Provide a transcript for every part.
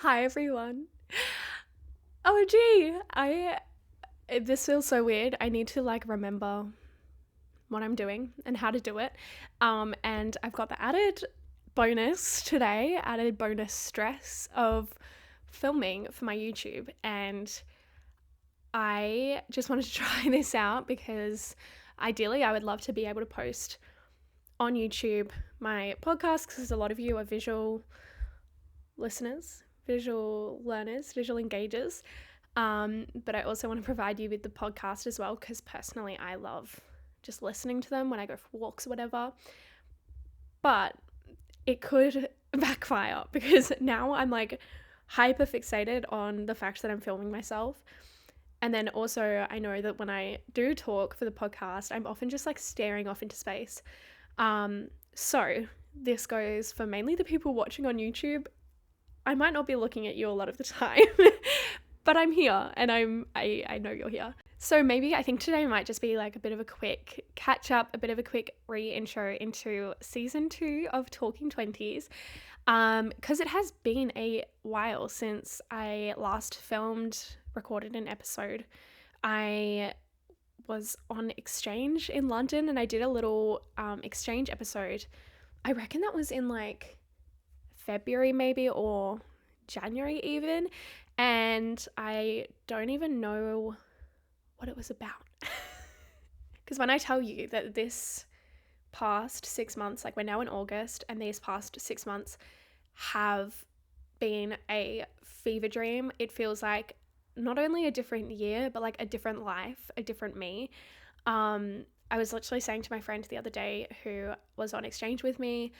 Hi everyone. Oh gee, this feels so weird. I need to remember what I'm doing and how to do it. And I've got the added bonus today, added bonus stress of filming for my YouTube, and I just wanted to try this out because ideally I would love to be able to post on YouTube my podcast because a lot of you are visual listeners, visual learners, visual engagers. But I also want to provide you with the podcast as well because personally I love just listening to them when I go for walks or whatever. But it could backfire because now I'm hyper fixated on the fact that I'm filming myself. And then also I know that when I do talk for the podcast, I'm often just staring off into space. So this goes for mainly the people watching on YouTube. I might not be looking at you a lot of the time, but I'm here and I know you're here. So maybe I think today might just be a bit of a quick catch up, a bit of a quick re-intro into season 2 of Talking 20s. Because it has been a while since I last recorded an episode. I was on exchange in London and I did a little exchange episode. I reckon that was in February maybe, or January even, and I don't even know what it was about. Because when I tell you that this past 6 months, we're now in August, and these past 6 months have been a fever dream, it feels like not only a different year, but a different life, a different me. I was literally saying to my friend the other day who was on exchange with me,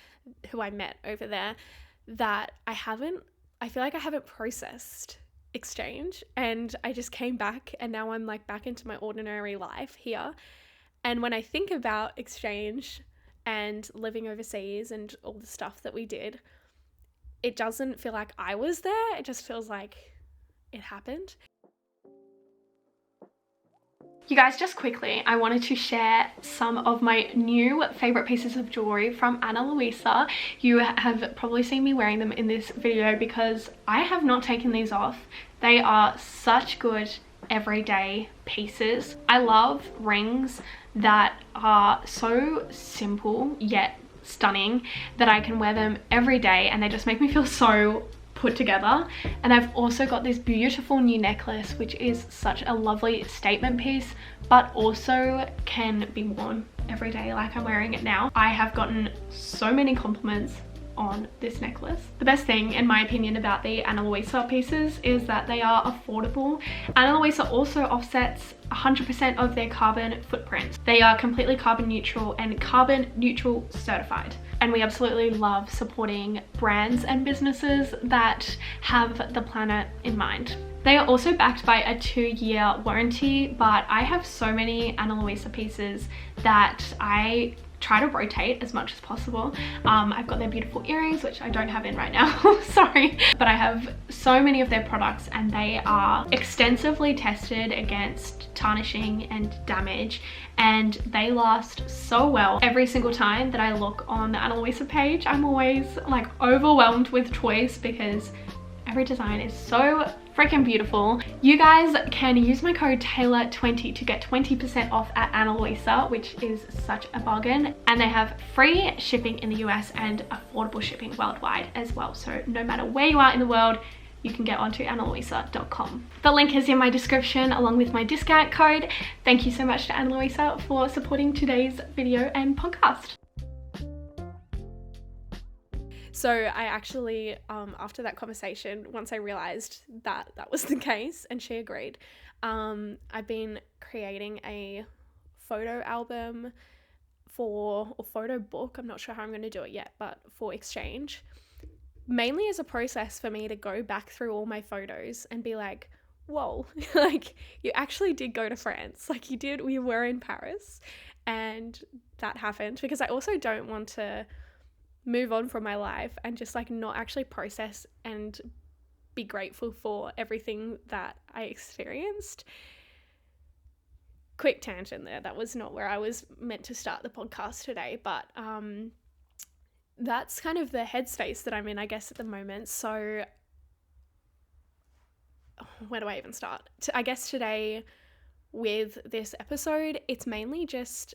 who I met over there, that I feel like I haven't processed exchange, and I just came back and now I'm back into my ordinary life here. And when I think about exchange and living overseas and all the stuff that we did, it doesn't feel like I was there. It just feels like it happened. You guys, just quickly, I wanted to share some of my new favorite pieces of jewelry from Ana Luisa. You have probably seen me wearing them in this video because I have not taken these off. They are such good everyday pieces. I love rings that are so simple yet stunning that I can wear them every day and they just make me feel so put together. And I've also got this beautiful new necklace, which is such a lovely statement piece, but also can be worn every day like I'm wearing it now. I have gotten so many compliments on this necklace. The best thing, in my opinion, about the Ana Luisa pieces is that they are affordable. Ana Luisa also offsets 100% of their carbon footprint. They are completely carbon neutral and carbon neutral certified. And we absolutely love supporting brands and businesses that have the planet in mind. They are also backed by a 2-year warranty, but I have so many Ana Luisa pieces that I try to rotate as much as possible. I've got their beautiful earrings, which I don't have in right now, sorry, but I have so many of their products and they are extensively tested against tarnishing and damage, and they last so well. Every single time that I look on the Ana Luisa page, I'm always overwhelmed with choice because every design is so freaking beautiful. You guys can use my code Taylor20 to get 20% off at Ana Luisa, which is such a bargain. And they have free shipping in the US and affordable shipping worldwide as well. So no matter where you are in the world, you can get onto analuisa.com. The link is in my description along with my discount code. Thank you so much to Ana Luisa for supporting today's video and podcast. So I actually, after that conversation, once I realized that that was the case and she agreed, I've been creating a photo album or photo book. I'm not sure how I'm going to do it yet, but for exchange, mainly as a process for me to go back through all my photos and be like, whoa, you actually did go to France. You did, we were in Paris and that happened, because I also don't want to move on from my life and just not actually process and be grateful for everything that I experienced. Quick tangent there. That was not where I was meant to start the podcast today, but that's kind of the headspace that I'm in, I guess, at the moment. So where do I even start? I guess today with this episode, it's mainly just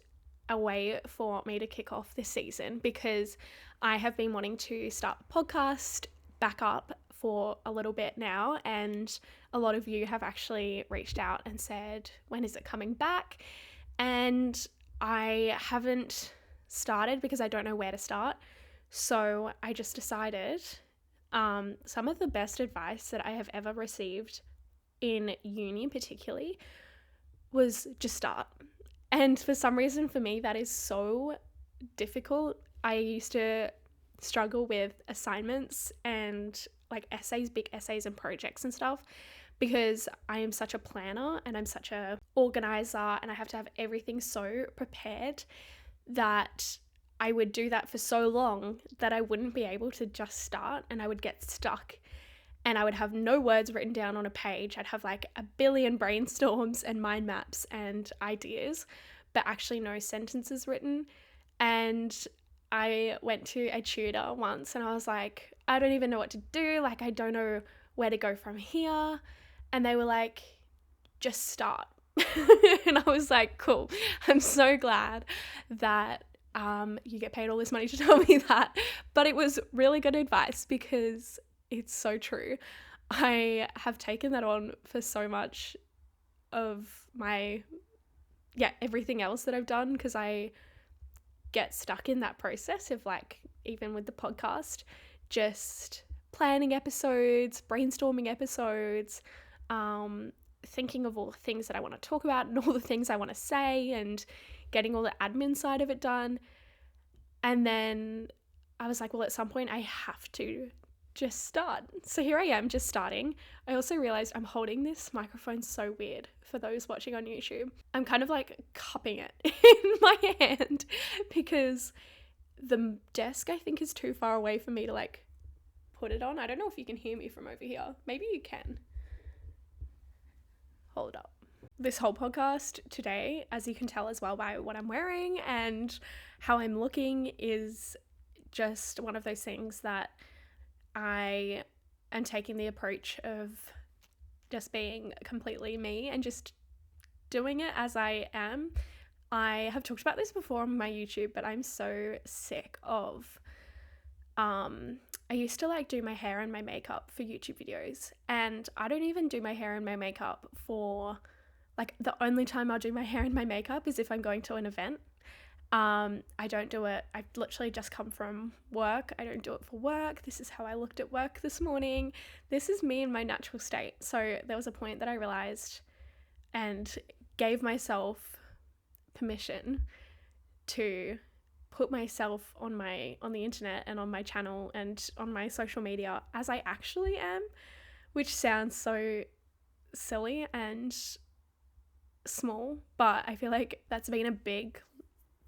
a way for me to kick off this season, because I have been wanting to start the podcast back up for a little bit now, and a lot of you have actually reached out and said, when is it coming back? And I haven't started because I don't know where to start. So I just decided some of the best advice that I have ever received in uni particularly was just start. And for some reason, for me, that is so difficult. I used to struggle with assignments and like essays, big essays and projects and stuff, because I am such a planner and I'm such a organizer, and I have to have everything so prepared that I would do that for so long that I wouldn't be able to just start, and I would get stuck. And I would have no words written down on a page. I'd have like a billion brainstorms and mind maps and ideas, but actually no sentences written. And I went to a tutor once and I was like, I don't even know what to do. Like, I don't know where to go from here. And they were like, just start. And I was like, cool. I'm so glad that you get paid all this money to tell me that. But it was really good advice, because it's so true. I have taken that on for so much of my, everything else that I've done, because I get stuck in that process of like, even with the podcast, just planning episodes, brainstorming episodes, thinking of all the things that I want to talk about and all the things I want to say, and getting all the admin side of it done. And then I was like, well, at some point I have to just start. So here I am, just starting. I also realized I'm holding this microphone so weird for those watching on YouTube. I'm kind of like cupping it in my hand because the desk, I think, is too far away for me to like put it on. I don't know if you can hear me from over here. Maybe you can. Hold up. This whole podcast today, as you can tell as well by what I'm wearing and how I'm looking, is just one of those things that I am taking the approach of just being completely me and just doing it as I am. I have talked about this before on my YouTube, but I'm so sick of I used to like do my hair and my makeup for YouTube videos, and I don't even do my hair and my makeup for like, the only time I'll do my hair and my makeup is if I'm going to an event. I don't do it. I've literally just come from work. I don't do it for work. This is how I looked at work this morning. This is me in my natural state. So there was a point that I realized and gave myself permission to put myself on the internet and on my channel and on my social media as I actually am, which sounds so silly and small, but I feel like that's been a big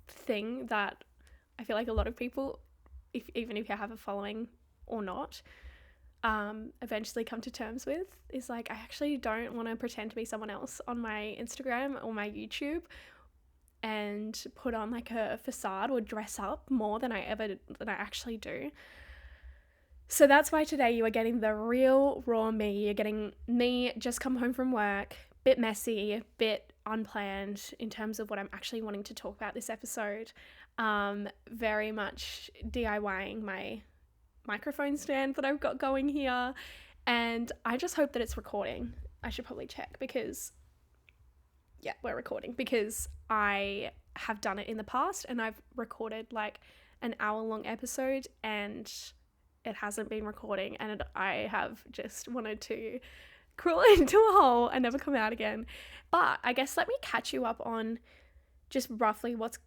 thing that I feel like a lot of people, even if you have a following or not, eventually come to terms with, is like, I actually don't want to pretend to be someone else on my Instagram or my YouTube and put on like a facade or dress up more than I actually do. So that's why today you are getting the real raw me. You're getting me just come home from work, bit messy, bit unplanned in terms of what I'm actually wanting to talk about this episode. Very much DIYing my microphone stand that I've got going here, and I just hope that it's recording. I should probably check, because we're recording, because I have done it in the past and I've recorded like an hour-long episode and it hasn't been recording, and I have just wanted to crawl into a hole and never come out again. But I guess let me catch you up on just roughly what's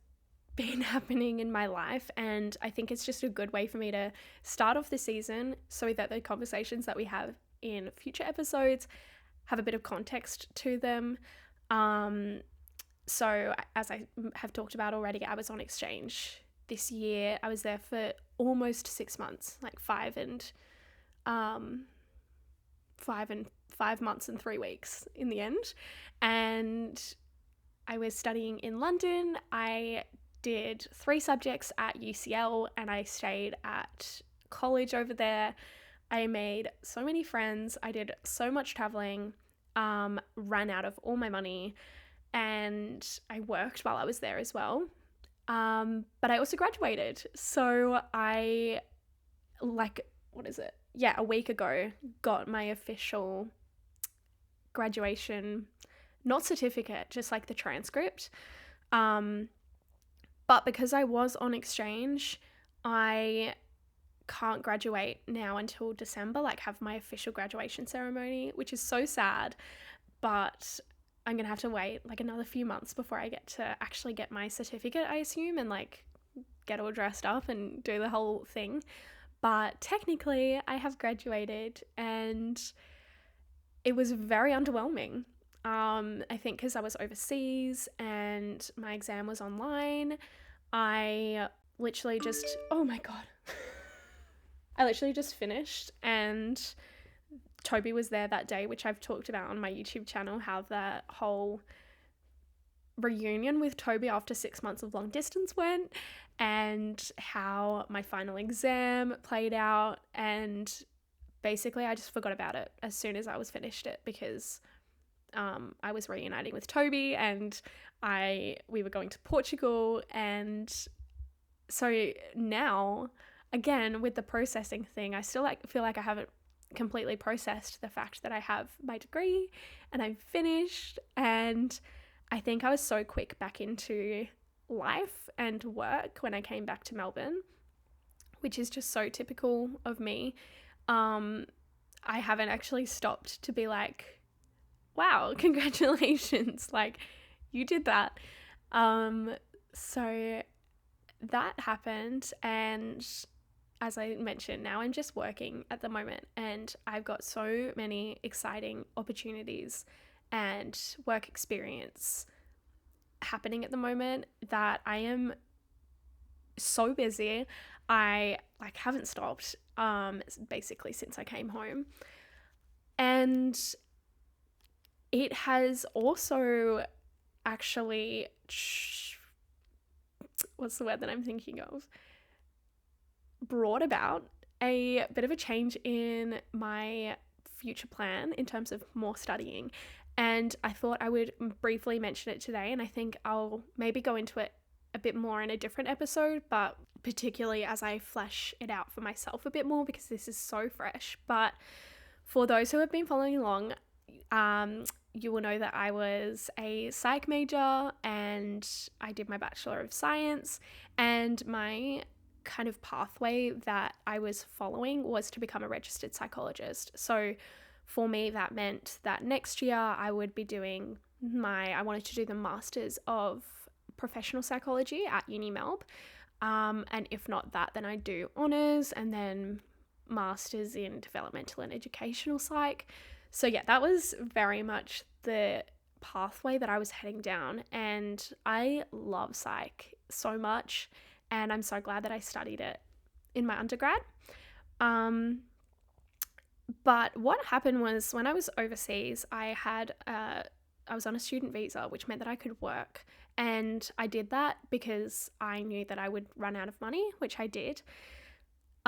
been happening in my life, and I think it's just a good way for me to start off the season so that the conversations that we have in future episodes have a bit of context to them. So as I have talked about already, I was on exchange this year. I was there for almost 6 months, like 5 months and 3 weeks in the end. And I was studying in London. I did 3 subjects at UCL and I stayed at college over there. I made so many friends. I did so much traveling, ran out of all my money, and I worked while I was there as well. But I also graduated. So I, like, what is it? Yeah, a week ago, got my official graduation, not certificate, just like the transcript. But because I was on exchange, I can't graduate now until December, like have my official graduation ceremony, which is so sad. But I'm gonna have to wait like another few months before I get to actually get my certificate, I assume, and like get all dressed up and do the whole thing. But technically, I have graduated, and it was very underwhelming. I think because I was overseas and my exam was online, I literally just, oh my God. I literally just finished, and Toby was there that day, which I've talked about on my YouTube channel, how that whole reunion with Toby after 6 months of long distance went, and how my final exam played out. And basically I just forgot about it as soon as I was finished it, because I was reuniting with Toby, and we were going to Portugal. And so now, again, with the processing thing, I still feel like I haven't completely processed the fact that I have my degree and I'm finished. And I think I was so quick back into life and work when I came back to Melbourne, which is just so typical of me. I haven't actually stopped to be like, wow, congratulations, like you did that. So that happened, and as I mentioned, now I'm just working at the moment, and I've got so many exciting opportunities and work experience happening at the moment that I am so busy. I like haven't stopped basically since I came home. And it has also actually, what's the word that I'm thinking of? Brought about a bit of a change in my future plan in terms of more studying. And I thought I would briefly mention it today, and I think I'll maybe go into it a bit more in a different episode, but particularly as I flesh it out for myself a bit more, because this is so fresh. But for those who have been following along, you will know that I was a psych major and I did my Bachelor of Science, and my kind of pathway that I was following was to become a registered psychologist. So for me, that meant that next year I would be doing I wanted to do the Masters of Professional Psychology at Uni Melb. And if not that, then I do honours and then Masters in Developmental and Educational Psych. So yeah, that was very much the pathway that I was heading down, and I love psych so much, and I'm so glad that I studied it in my undergrad. But what happened was, when I was overseas, I was on a student visa, which meant that I could work, and I did that because I knew that I would run out of money, which I did.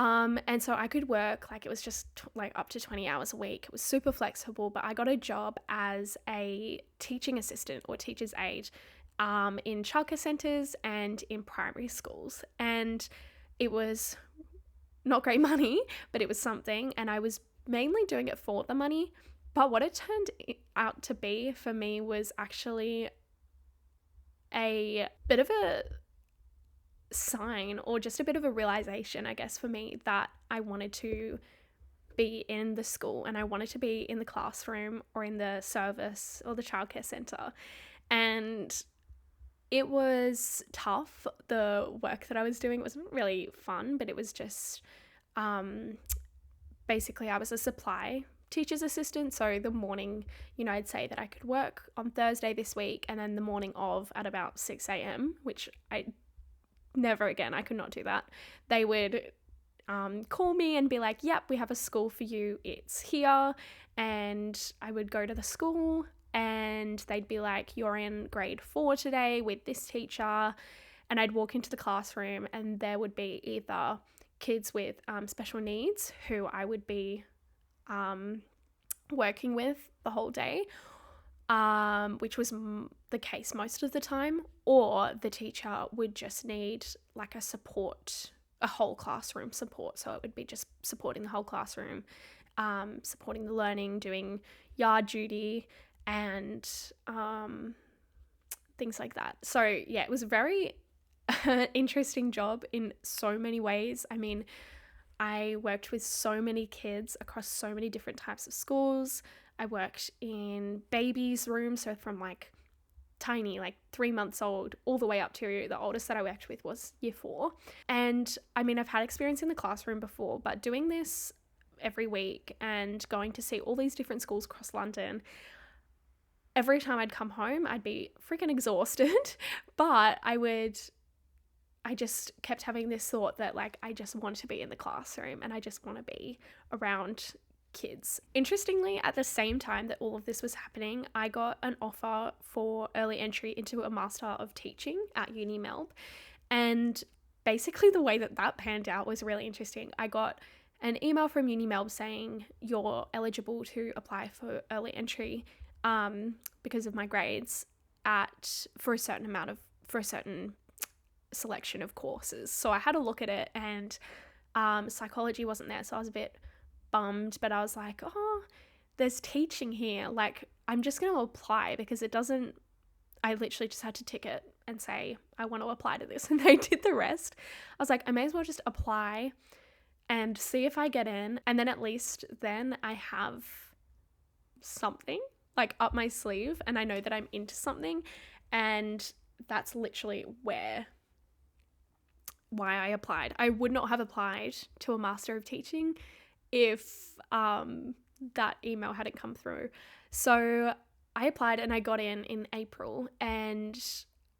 And so I could work, like it was just like up to 20 hours a week. It was super flexible, but I got a job as a teaching assistant or teacher's aide in childcare centres and in primary schools. And it was not great money, but it was something, and I was mainly doing it for the money. But what it turned out to be for me was actually a bit of a sign, or just a bit of a realization, I guess, for me, that I wanted to be in the school and I wanted to be in the classroom or in the service or the childcare centre. And it was tough. The work that I was doing wasn't really fun, but it was just basically I was a supply teacher's assistant. So the morning, I'd say that I could work on Thursday this week, and then the morning of at about 6 a.m, which I never again, I could not do that. They would call me and be like, yep, we have a school for you, it's here. And I would go to the school and they'd be like, you're in grade 4 today with this teacher. And I'd walk into the classroom and there would be either kids with special needs who I would be working with the whole day, which was the case most of the time, or the teacher would just need like a whole classroom support. So it would be just supporting the whole classroom, supporting the learning, doing yard duty, and things like that. So yeah, it was a very interesting job in so many ways. I mean, I worked with so many kids across so many different types of schools. I worked in babies' rooms, so from like tiny, like 3 months old, all the way up to the oldest that I worked with was year 4. And I mean, I've had experience in the classroom before, but doing this every week and going to see all these different schools across London, every time I'd come home, I'd be freaking exhausted, but I just kept having this thought that like, I just want to be in the classroom and I just want to be around kids. Interestingly, at the same time that all of this was happening, I got an offer for early entry into a Master of Teaching at Uni Melb. And basically the way that panned out was really interesting. I got an email from Uni Melb saying, you're eligible to apply for early entry because of my grades for a certain selection of courses. So I had a look at it, and psychology wasn't there, so I was a bit bummed, but I was like, oh, there's teaching here, like I'm just going to apply, because I literally just had to tick it and say I want to apply to this, and they did the rest. I was like, I may as well just apply and see if I get in, and then at least then I have something like up my sleeve and I know that I'm into something. And that's literally why I applied. I would not have applied to a Master of Teaching if that email hadn't come through. So I applied and I got in April, and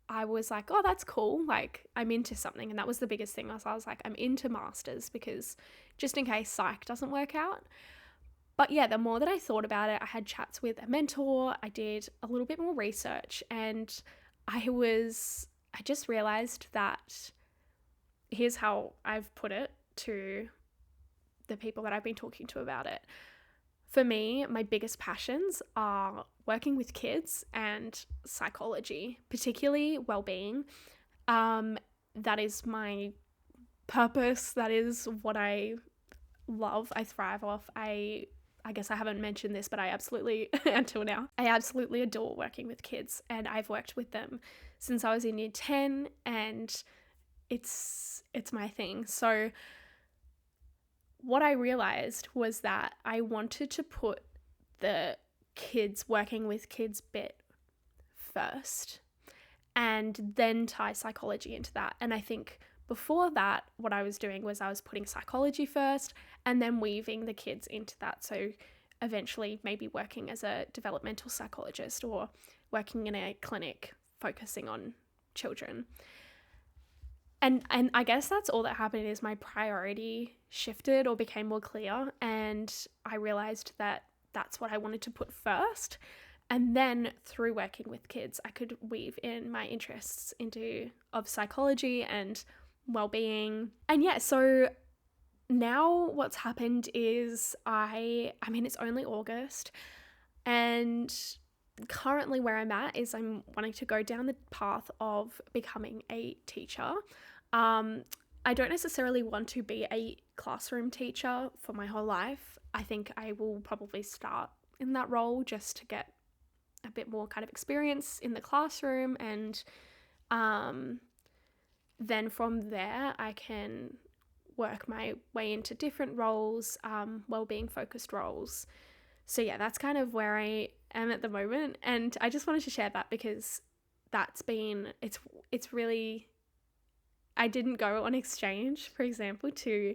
I was like, oh, that's cool. Like, I'm into something. And that was the biggest thing. I was like, I'm into masters, because just in case psych doesn't work out. But yeah, the more that I thought about it, I had chats with a mentor, I did a little bit more research, and I just realized that, here's how I've put it to the people that I've been talking to about it. For me, my biggest passions are working with kids and psychology, particularly well-being. That is my purpose. That is what I love. I thrive off. I guess I haven't mentioned this, but I absolutely, until now, I absolutely adore working with kids, and I've worked with them since I was in year 10, and it's my thing. So what I realized was that I wanted to put the working with kids bit first, and then tie psychology into that. And I think before that, what I was doing was I was putting psychology first and then weaving the kids into that. So eventually maybe working as a developmental psychologist or working in a clinic focusing on children. And I guess that's all that happened, is my priority shifted or became more clear, and I realized that that's what I wanted to put first. And then through working with kids, I could weave in my interests of psychology and well-being. And yeah, so now what's happened is I mean, it's only August, and currently where I'm at is I'm wanting to go down the path of becoming a teacher. I don't necessarily want to be a classroom teacher for my whole life. I think I will probably start in that role just to get a bit more kind of experience in the classroom, and then from there I can work my way into different roles, well-being focused roles. So yeah, that's kind of where I am at the moment, and I just wanted to share that because it's really, I didn't go on exchange, for example, to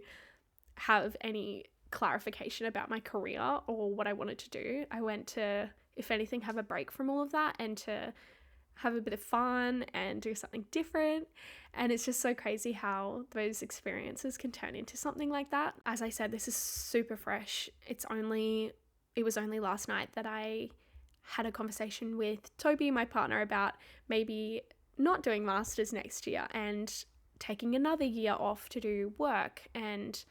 have any clarification about my career or what I wanted to do. I went to, if anything, have a break from all of that and to have a bit of fun and do something different. And it's just so crazy how those experiences can turn into something like that. As I said, this is super fresh. It was only last night that I had a conversation with Toby, my partner, about maybe not doing masters next year. And taking another year off to do work. And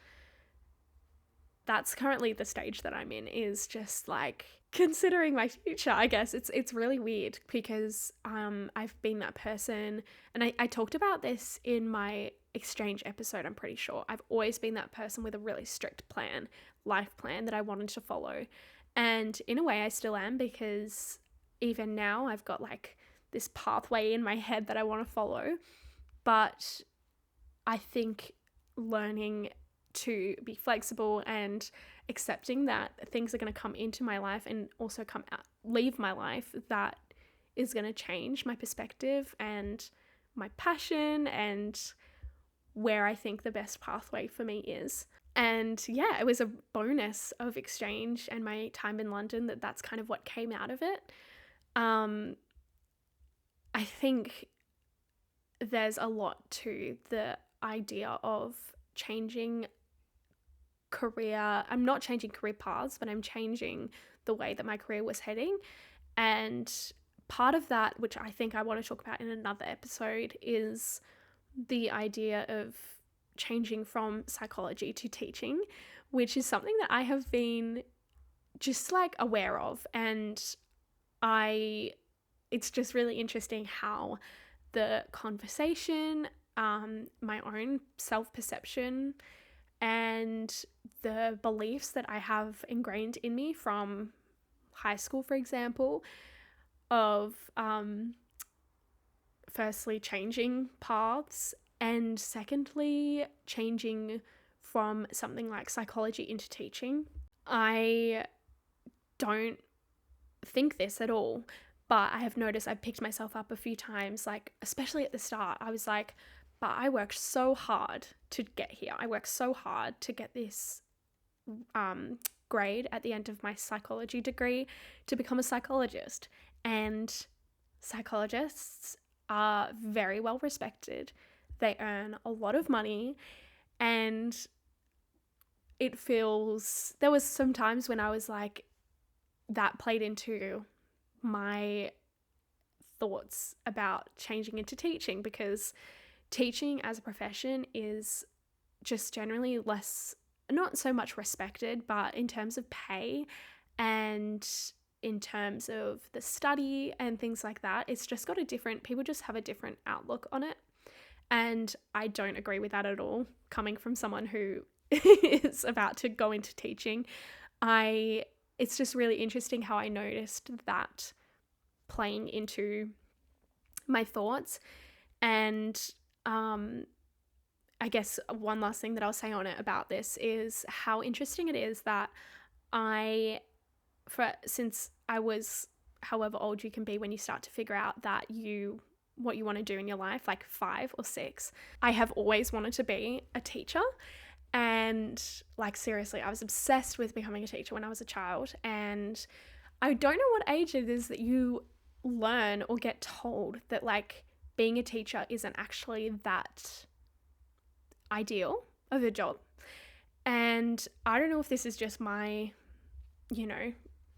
that's currently the stage that I'm in, is just like considering my future. I guess it's really weird because I've been that person, and I talked about this in my exchange episode, I'm pretty sure. I've always been that person with a really strict life plan that I wanted to follow. And in a way I still am, because even now I've got like this pathway in my head that I want to follow. But I think learning to be flexible and accepting that things are going to come into my life and also leave my life, that is going to change my perspective and my passion and where I think the best pathway for me is. And yeah, it was a bonus of exchange and my time in London that's kind of what came out of it. I think there's a lot to the idea of changing career. I'm not changing career paths, but I'm changing the way that my career was heading. And part of that, which I think I want to talk about in another episode, is the idea of changing from psychology to teaching, which is something that I have been just like aware of. And it's just really interesting how the conversation, my own self-perception, and the beliefs that I have ingrained in me from high school, for example, of firstly changing paths, and secondly changing from something like psychology into teaching. I don't think this at all, but I have noticed I've picked myself up a few times, like especially at the start. I was like, but I worked so hard to get here. I worked so hard to get this grade at the end of my psychology degree to become a psychologist. And psychologists are very well respected. They earn a lot of money, and there was some times when I was like, that played into my thoughts about changing into teaching, because teaching as a profession is just generally less, not so much respected, but in terms of pay and in terms of the study and things like that, it's just got people just have a different outlook on it. And I don't agree with that at all, coming from someone who is about to go into teaching. It's just really interesting how I noticed that playing into my thoughts. And I guess one last thing that I'll say on it about this is how interesting it is that since I was however old you can be when you start to figure out that what you want to do in your life, like 5 or 6, I have always wanted to be a teacher. And like seriously, I was obsessed with becoming a teacher when I was a child. And I don't know what age it is that you learn or get told that like being a teacher isn't actually that ideal of a job. And I don't know if this is just my,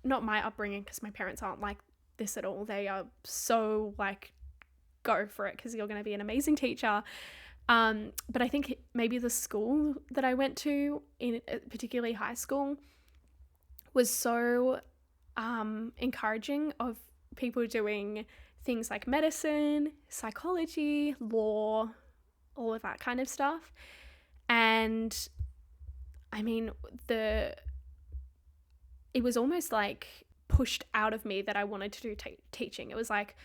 not my upbringing, because my parents aren't like this at all. They are so like, go for it because you're going to be an amazing teacher. But I think maybe the school that I went to, in particularly high school, was so encouraging of people doing things like medicine, psychology, law, all of that kind of stuff. And I mean, it was almost like pushed out of me that I wanted to do teaching. It was like,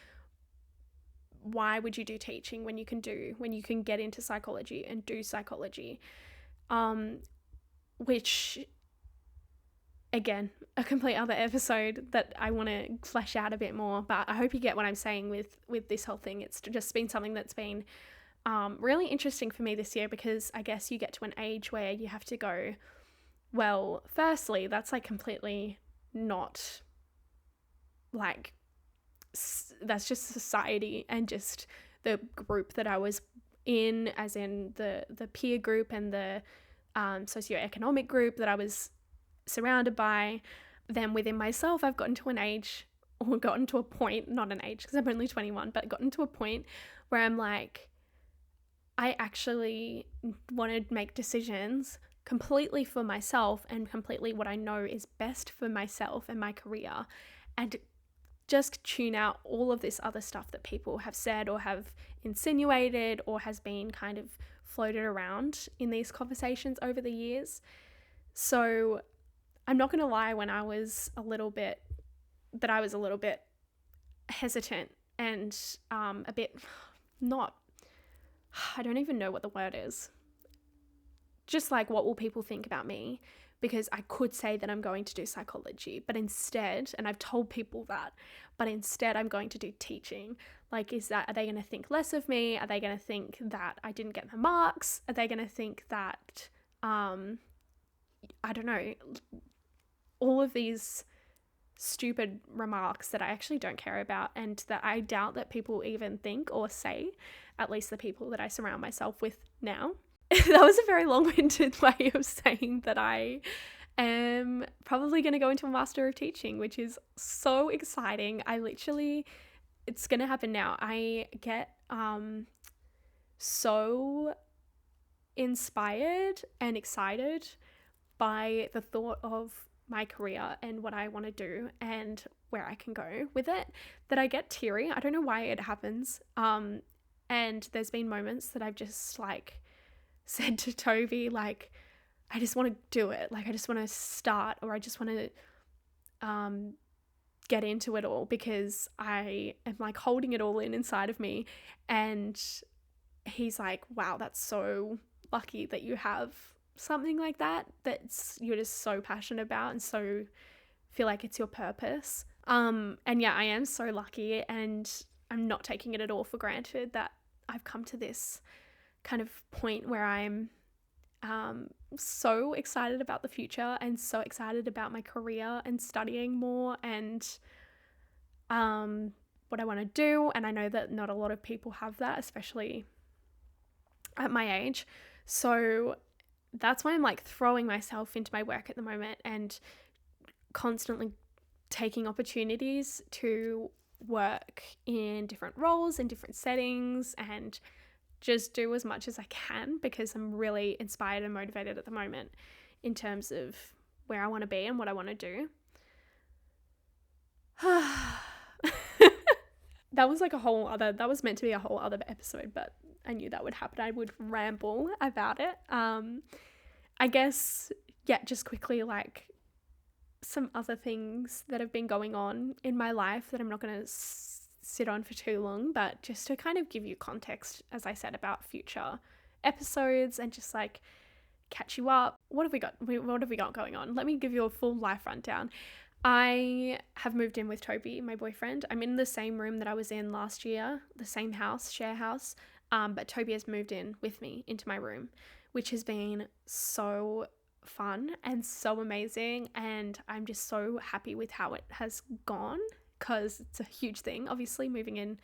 why would you do teaching when you can get into psychology and do psychology? Which, again, a complete other episode that I want to flesh out a bit more, but I hope you get what I'm saying with this whole thing. It's just been something that's been really interesting for me this year, because I guess you get to an age where you have to go, well, firstly, that's like completely not like, that's just society and just the group that I was in, as in the peer group and the socioeconomic group that I was surrounded by. Then within myself, I've gotten to a point, not an age because I'm only 21, but gotten to a point where I'm like, I actually want to make decisions completely for myself and completely what I know is best for myself and my career, and just tune out all of this other stuff that people have said or have insinuated or has been kind of floated around in these conversations over the years. So I'm not going to lie, when I was a little bit hesitant and a bit not, I don't even know what the word is. Just like, what will people think about me? Because I could say that I'm going to do psychology, but instead, and I've told people that, but instead I'm going to do teaching. Like, are they going to think less of me? Are they going to think that I didn't get the marks? Are they going to think that, I don't know, all of these stupid remarks that I actually don't care about and that I doubt that people even think or say, at least the people that I surround myself with now. That was a very long-winded way of saying that I am probably going to go into a Master of Teaching, which is so exciting. It's going to happen now. I get so inspired and excited by the thought of my career and what I want to do and where I can go with it that I get teary. I don't know why it happens. And there's been moments that I've just like said to Toby, like, I just want to do it. Like, I just want to start, or I just want to get into it all, because I am like holding it all inside of me. And he's like, wow, that's so lucky that you have something like that you're just so passionate about and so feel like it's your purpose. And yeah, I am so lucky, and I'm not taking it at all for granted that I've come to this kind of point where I'm so excited about the future and so excited about my career and studying more and what I want to do. And I know that not a lot of people have that, especially at my age. So that's why I'm like throwing myself into my work at the moment and constantly taking opportunities to work in different roles, in different settings, and just do as much as I can, because I'm really inspired and motivated at the moment in terms of where I want to be and what I want to do. That was meant to be a whole other episode, but I knew that would happen. I would ramble about it. I guess, yeah, just quickly, like, some other things that have been going on in my life that I'm not going to sit on for too long, but just to kind of give you context, as I said, about future episodes and just like catch you up. What have we got going on? Let me give you a full life rundown. I have moved in with Toby, my boyfriend. I'm in the same room that I was in last year, the same house, share house, but Toby has moved in with me into my room, which has been so fun and so amazing, and I'm just so happy with how it has gone, because it's a huge thing, obviously, moving in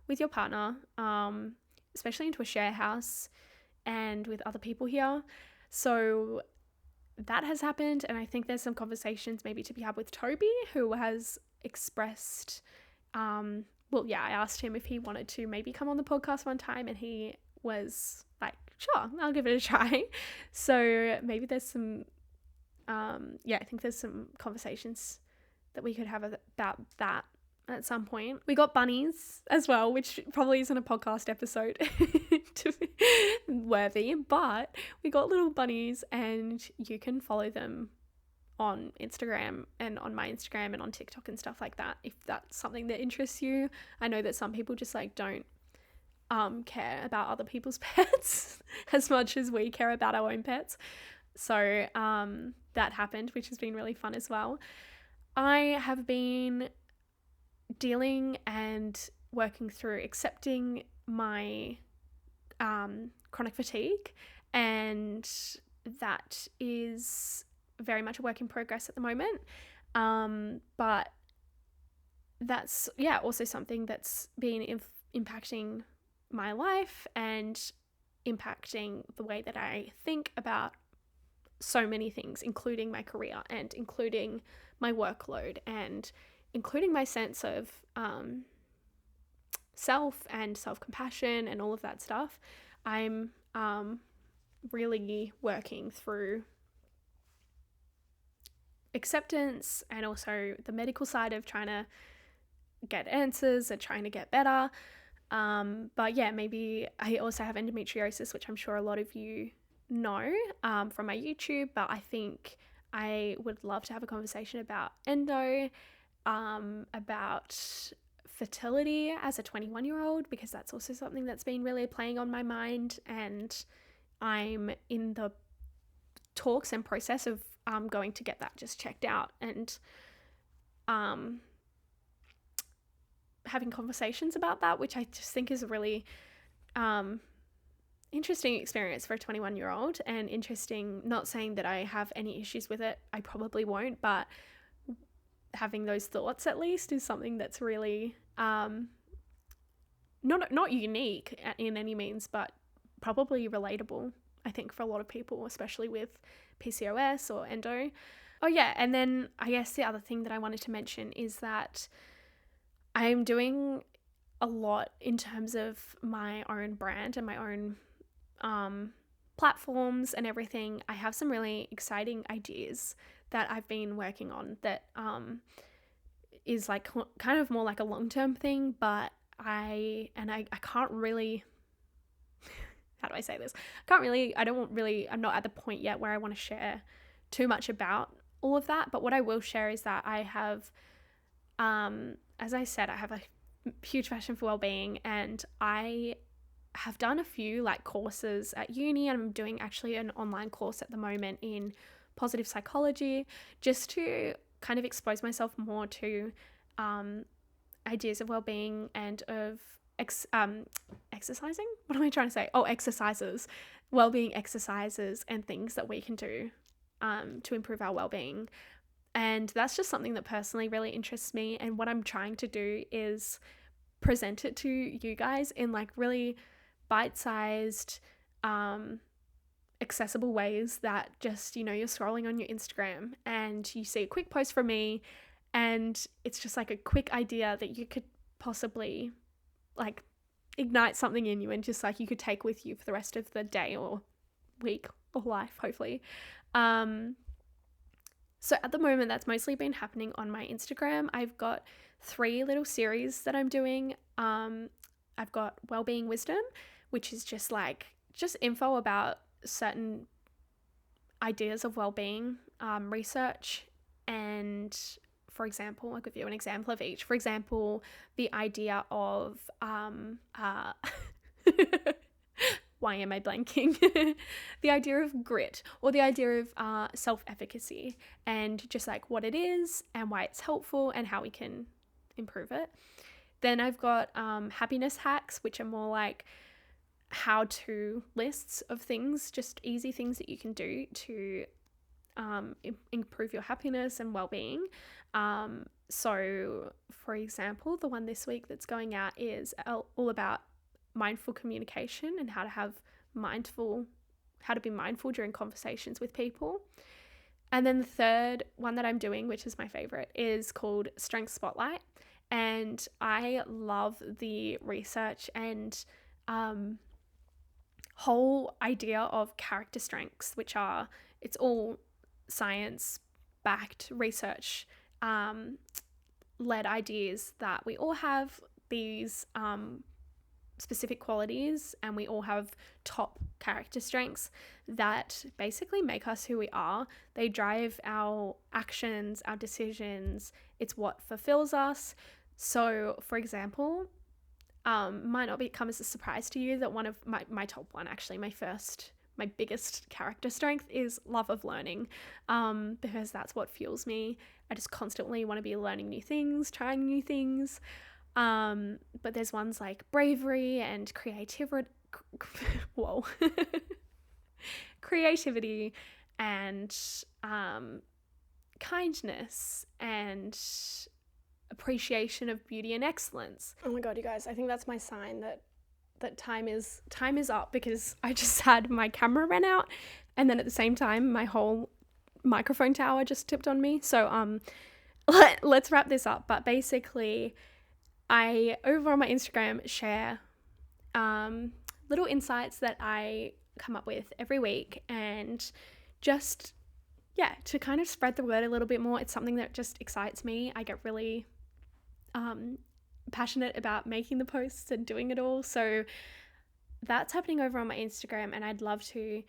with your partner, especially into a share house and with other people here. So that has happened, and I think there's some conversations maybe to be had with Toby, who has expressed, I asked him if he wanted to maybe come on the podcast one time, and he was like, sure, I'll give it a try. So maybe there's some, I think there's some conversations that we could have about that at some point. We got bunnies as well, which probably isn't a podcast episode to be worthy, but we got little bunnies, and you can follow them on Instagram and on my Instagram and on TikTok and stuff like that, if that's something that interests you. I know that some people just like don't care about other people's pets as much as we care about our own pets. So that happened, which has been really fun as well. I have been dealing and working through accepting my chronic fatigue, and that is very much a work in progress at the moment. But that's, also something that's been impacting my life and impacting the way that I think about so many things, including my career and including my workload and including my sense of self and self-compassion and all of that stuff. I'm really working through acceptance and also the medical side of trying to get answers and trying to get better. But yeah, maybe I also have endometriosis, which I'm sure a lot of you know from my YouTube, but I think I would love to have a conversation about endo, about fertility as a 21-year-old, because that's also something that's been really playing on my mind, and I'm in the talks and process of going to get that just checked out, and having conversations about that, which I just think is a really interesting experience for a 21-year-old, and interesting, not saying that I have any issues with it, I probably won't, but having those thoughts at least is something that's really not unique in any means, but probably relatable, I think, for a lot of people, especially with PCOS or endo. Oh yeah, and then I guess the other thing that I wanted to mention is that I'm doing a lot in terms of my own brand and my own platforms and everything. I have some really exciting ideas that I've been working on that is like kind of more like a long-term thing, but I can't really, how do I say this? I'm not at the point yet where I want to share too much about all of that, but what I will share is that I have, as I said, I have a huge passion for well-being, and I have done a few like courses at uni, and I'm doing actually an online course at the moment in positive psychology, just to kind of expose myself more to ideas of well-being and of exercising. What am I trying to say? Exercises, well-being exercises and things that we can do to improve our well-being. And that's just something that personally really interests me, and what I'm trying to do is present it to you guys in like really bite-sized accessible ways that just, you're scrolling on your Instagram and you see a quick post from me, and it's just like a quick idea that you could possibly like ignite something in you, and just like you could take with you for the rest of the day or week or life, hopefully. So at the moment, that's mostly been happening on my Instagram. I've got 3 little series that I'm doing. I've got Wellbeing Wisdom, which is just info about certain ideas of well-being, research, and for example, I'll give you an example of each. For example, the idea of why am I blanking? The idea of grit, or the idea of self-efficacy, and just like what it is and why it's helpful and how we can improve it. Then I've got happiness hacks, which are more like how-to lists of things, just easy things that you can do to improve your happiness and well-being. So for example, the one this week that's going out is all about mindful communication and how to be mindful during conversations with people. And then the third one that I'm doing, which is my favorite, is called Strength Spotlight. And I love the research and whole idea of character strengths, which are, it's all science-backed research led ideas that we all have these specific qualities, and we all have top character strengths that basically make us who we are. They drive our actions, our decisions. It's what fulfills us. So for example, might not come as a surprise to you that one of my top one, actually my biggest character strength is love of learning, because that's what fuels me. I just constantly want to be learning new things, trying new things. But there's ones like bravery and creativity, creativity and kindness and appreciation of beauty and excellence. Oh my god, you guys, I think that's my sign that time is up, because I just had my camera ran out, and then at the same time my whole microphone tower just tipped on me. So let's wrap this up. But basically, I over on my Instagram share little little insights that I come up with every week, and just, to kind of spread the word a little bit more. It's something that just excites me. I get really passionate about making the posts and doing it all. So that's happening over on my Instagram, and I'd love to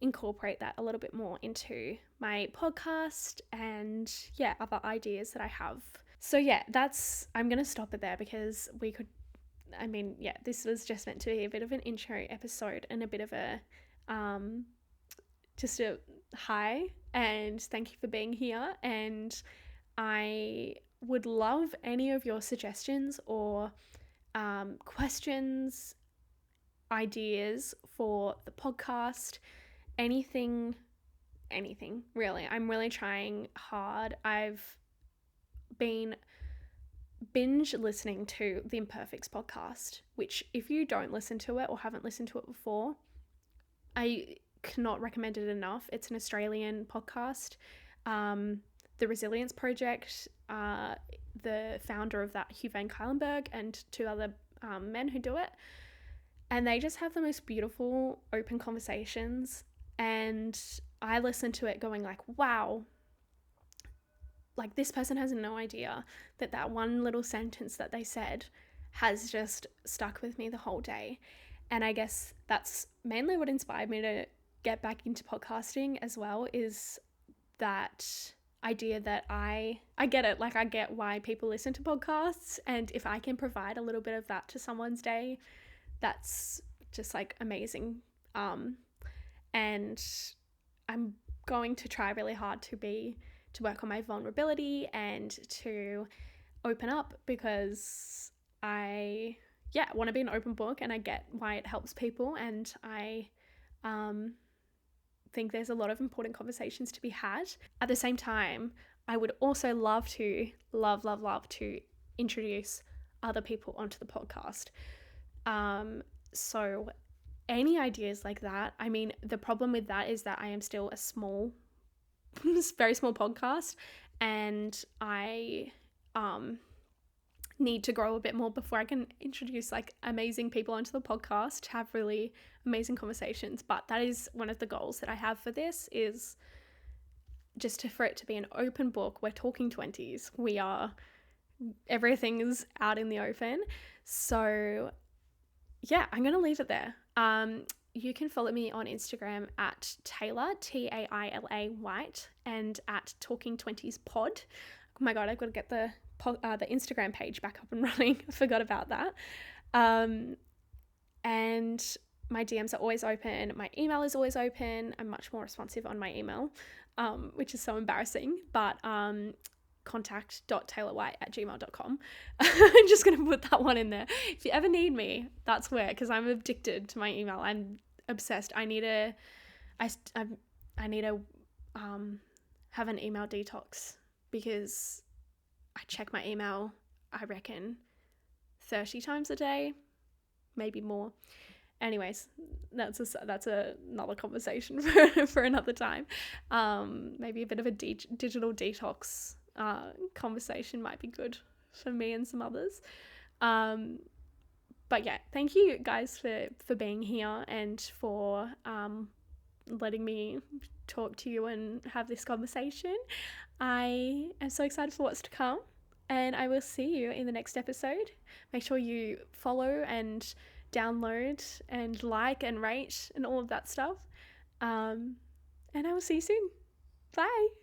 incorporate that a little bit more into my podcast and other ideas that I have. So I'm going to stop it there, because this was just meant to be a bit of an intro episode and a bit of a just a hi and thank you for being here. And I would love any of your suggestions or questions, ideas for the podcast, anything really. I'm really trying hard. I've been binge listening to the Imperfects podcast, which if you don't listen to it or haven't listened to it before, I cannot recommend it enough. It's an Australian podcast. The Resilience Project, the founder of that, Hugh Van Cuylenberg, and two other men who do it. And they just have the most beautiful, open conversations. And I listen to it going like, wow, like this person has no idea that one little sentence that they said has just stuck with me the whole day. And I guess that's mainly what inspired me to get back into podcasting as well, is that idea that I get it. Like, I get why people listen to podcasts, and if I can provide a little bit of that to someone's day, that's just like amazing. And I'm going to try really hard to work on my vulnerability and to open up, because I want to be an open book, and I get why it helps people, and I think there's a lot of important conversations to be had. At the same time, I would also love to introduce other people onto the podcast. So any ideas like that. I mean, the problem with that is that I am still a very small podcast, and I need to grow a bit more before I can introduce like amazing people onto the podcast, have really amazing conversations. But that is one of the goals that I have for this, is just for it to be an open book. We're talking 20s. Everything is out in the open. So I'm going to leave it there. You can follow me on Instagram at Taylor, Taila White, and at Talking20s Pod. Oh my God, I've got to get the Instagram page back up and running. I forgot about that. And my DMs are always open. My email is always open. I'm much more responsive on my email, which is so embarrassing. But contact.taylorwhite@gmail.com. I'm just going to put that one in there. If you ever need me, that's where, because I'm addicted to my email. I'm obsessed. I need to have an email detox, because I check my email, I reckon 30 times a day, maybe more. Anyways, that's another conversation for another time. Maybe a bit of a digital detox conversation might be good for me and some others. But thank you guys for being here and for letting me talk to you and have this conversation. I am so excited for what's to come, and I will see you in the next episode. Make sure you follow and download and like and rate and all of that stuff. And I will see you soon. Bye.